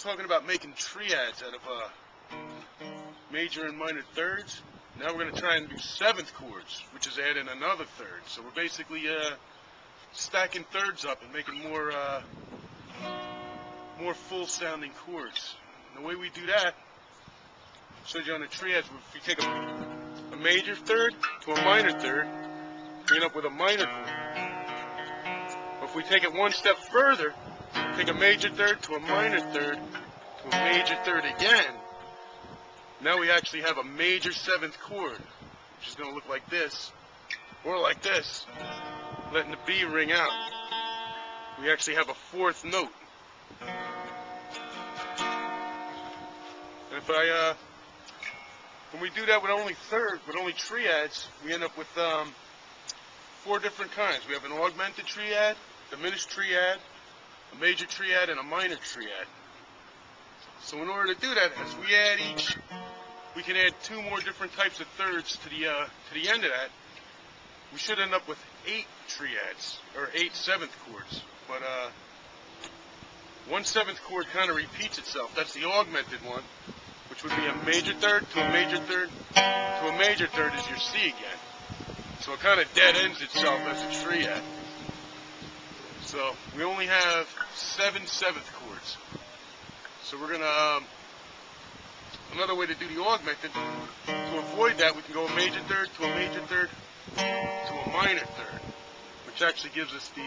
talking about making triads out of major and minor thirds. Now we're going to try and do seventh chords, which is adding another third. So we're basically stacking thirds up and making more full sounding chords. And the way we do that, I showed you on the triads, if you take a major third to a minor third, we end up with a minor chord. But if we take it one step further, take a major third to a minor third to a major third again, now we actually have a major seventh chord, which is going to look like this, or like this, letting the B ring out. We actually have a fourth note. And if when we do that with only thirds, with only triads, we end up with four different kinds. We have an augmented triad, diminished triad, a major triad, and a minor triad. So in order to do that, as we add each, we can add two more different types of thirds to the end of that. We should end up with 8 triads, or 8 seventh chords. But one seventh chord kind of repeats itself. That's the augmented one, which would be a major third to a major third to a major third is your C again. So it kind of dead ends itself as a triad. So we only have 7 seventh chords. So we're going to, another way to do the augmented, to avoid that, we can go a major third to a major third to a minor third, which actually gives us the,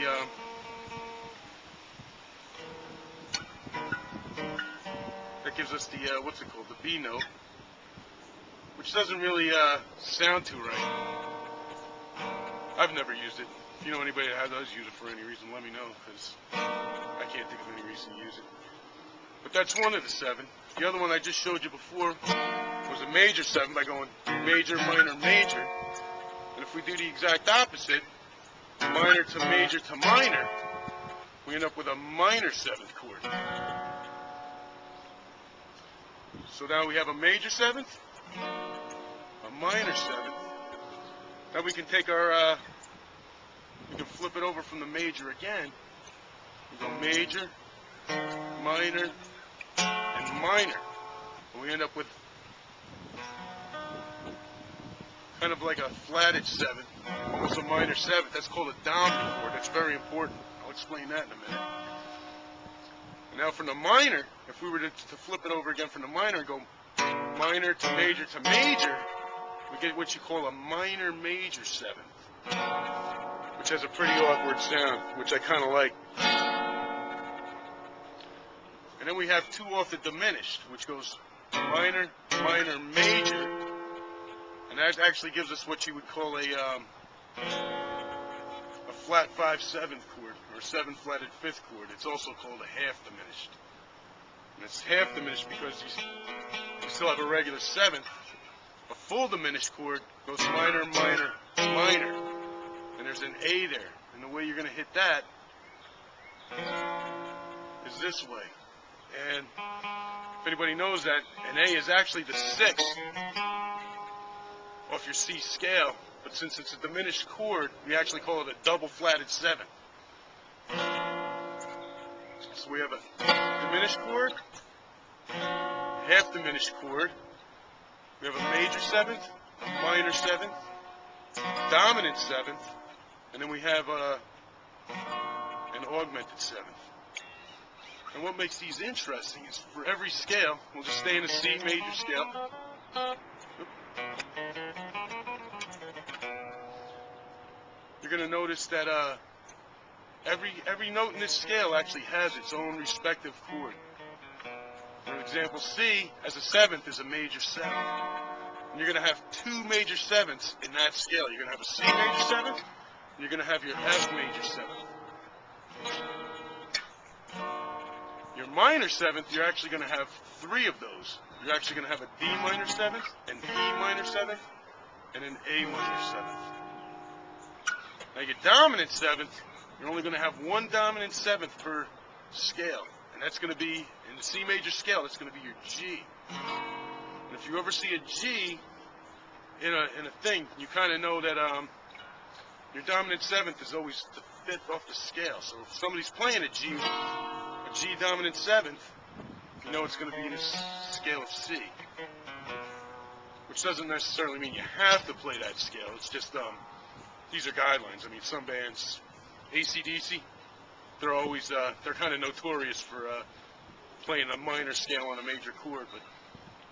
what's it called, the B note, which doesn't really sound too right. I've never used it. If you know anybody that does use it for any reason, let me know, because I can't think of any reason to use it. But that's one of the 7. The other one I just showed you before was a major 7 by going major, minor, major. And if we do the exact opposite, minor to major to minor, we end up with a minor 7th chord. So now we have a major 7th, a minor 7th. Now we can take our, we can flip it over from the major again. We go major, minor, and minor. And we end up with kind of like a flatted 7, almost a minor 7th. That's called a dominant chord. That's very important. I'll explain that in a minute. And now from the minor, if we were to flip it over again from the minor and go minor to major, we get what you call a minor major 7th, which has a pretty awkward sound, which I kind of like. And then we have 2 off the diminished, which goes minor, minor, major, and that actually gives us what you would call a flat 5/7 chord, or 7 flatted 5th chord. It's also called a half diminished. And it's half diminished because you still have a regular 7th. A full diminished chord goes minor, minor, minor, and there's an A there. And the way you're going to hit that is this way. And if anybody knows that, an A is actually the 6th off your C scale, but since it's a diminished chord, we actually call it a double flatted 7. So we have a diminished chord, half diminished chord, we have a major 7th, a minor 7th, dominant 7th, and then we have an augmented 7th. And what makes these interesting is for every scale, we'll just stay in the C major scale. You're going to notice that every note in this scale actually has its own respective chord. For example, C as a 7th is a major 7th. And you're going to have 2 major 7ths in that scale. You're going to have a C major 7th, and you're going to have your F major 7th. Your minor 7th, you're actually going to have 3 of those. You're actually going to have a D minor 7th, an E minor 7th, and an A minor 7th. Now your dominant 7th, you're only going to have 1 dominant 7th per scale. And that's going to be, in the C major scale, that's going to be your G. And if you ever see a G in a thing, you kind of know that your dominant 7th is always the 5th off the scale. So if somebody's playing a G dominant 7th, you know it's going to be in a scale of C. Which doesn't necessarily mean you have to play that scale. It's just, these are guidelines. I mean, some bands, AC/DC, they're always, they're kind of notorious for playing a minor scale on a major chord, but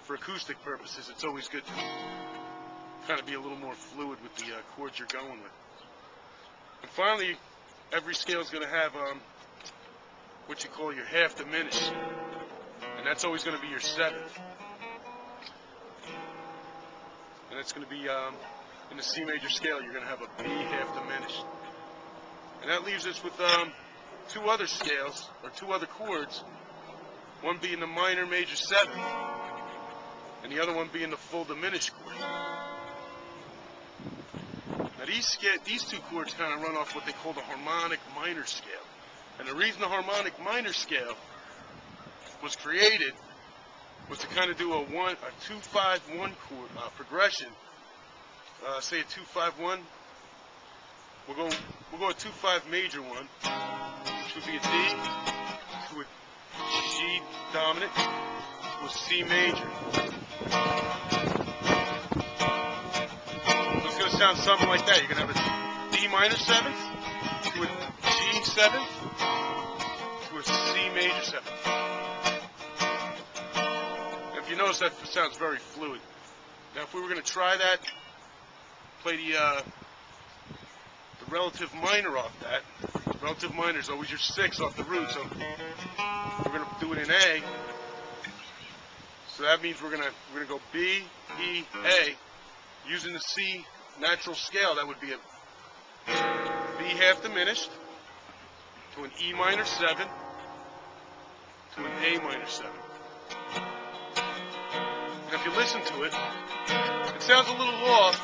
for acoustic purposes, it's always good to kind of be a little more fluid with the chords you're going with. And finally, every scale is going to have what you call your half diminished, and that's always going to be your seventh. And it's going to be in the C major scale, you're going to have a B half diminished. And that leaves us with two other scales, or two other chords, one being the minor major seventh, and the other one being the full diminished chord. Now these two chords kind of run off what they call the harmonic minor scale. And the reason the harmonic minor scale was created was to kind of do a 2-5-1 chord progression. Say a 2-5-1. We'll go a 2-5 major one, which would be a D to a G dominant to a C major. So it's going to sound something like that. You're going to have a D minor seventh to a G seventh to a C major seventh. If you notice, that sounds very fluid. Now, if we were going to try that, play the relative minor off that. Relative minor is always your 6 off the root, so we're going to do it in A. So that means we're going to go B, E, A. Using the C natural scale, that would be a B half diminished to an E minor 7 to an A minor 7. And if you listen to it, it sounds a little off.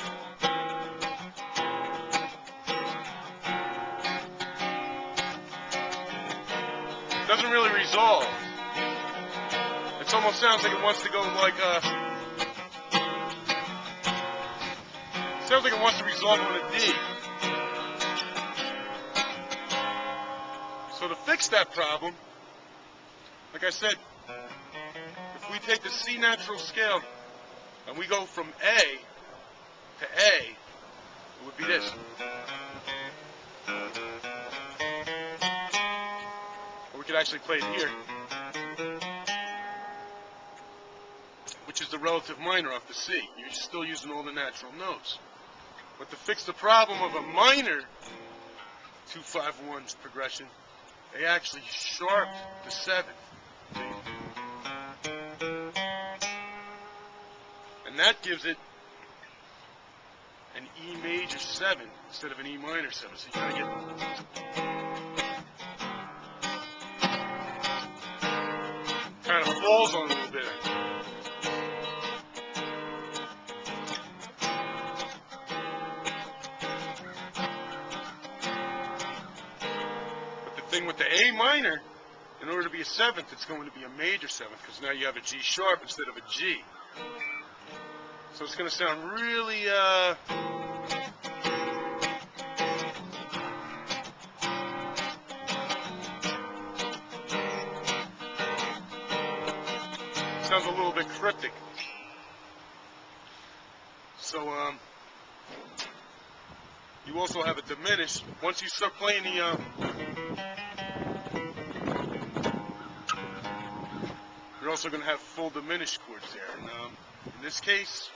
It doesn't really resolve. It almost sounds like it wants to go like sounds like it wants to resolve on a D. So to fix that problem, like I said, if we take the C natural scale and we go from A to A, it would be this. Or we could actually play it here, which is the relative minor off the C. You're still using all the natural notes. But to fix the problem of a minor 2-5-1 progression, they actually sharped the 7th. And that gives it an E major 7 instead of an E minor 7. So you kind of get, kind of falls on a little bit. But the thing with the A minor, in order to be a 7th, it's going to be a major 7th, because now you have a G sharp instead of a G. So it's going to sound really, sounds a little bit cryptic. So, you also have a diminished. Once you start playing the, you're also going to have full diminished chords there. And, in this case,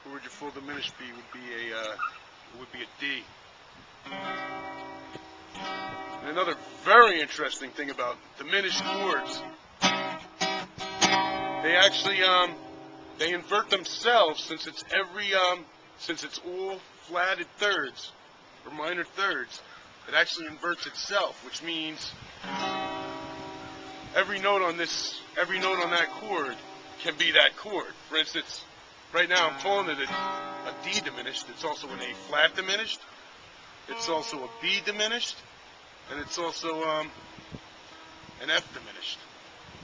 where would your full diminished be? Would be a D. And another very interesting thing about diminished chords, they actually they invert themselves, since it's since it's all flatted thirds or minor thirds. It actually inverts itself, which means every note on that chord can be that chord. For instance, right now I'm calling it a D diminished. It's also an A flat diminished. It's also a B diminished, and it's also an F diminished.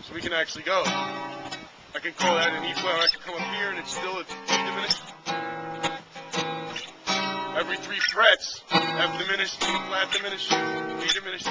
So we can actually go. I can call that an E flat. I can come up here and it's still a D diminished. Every 3 frets, F diminished, E flat diminished, B diminished.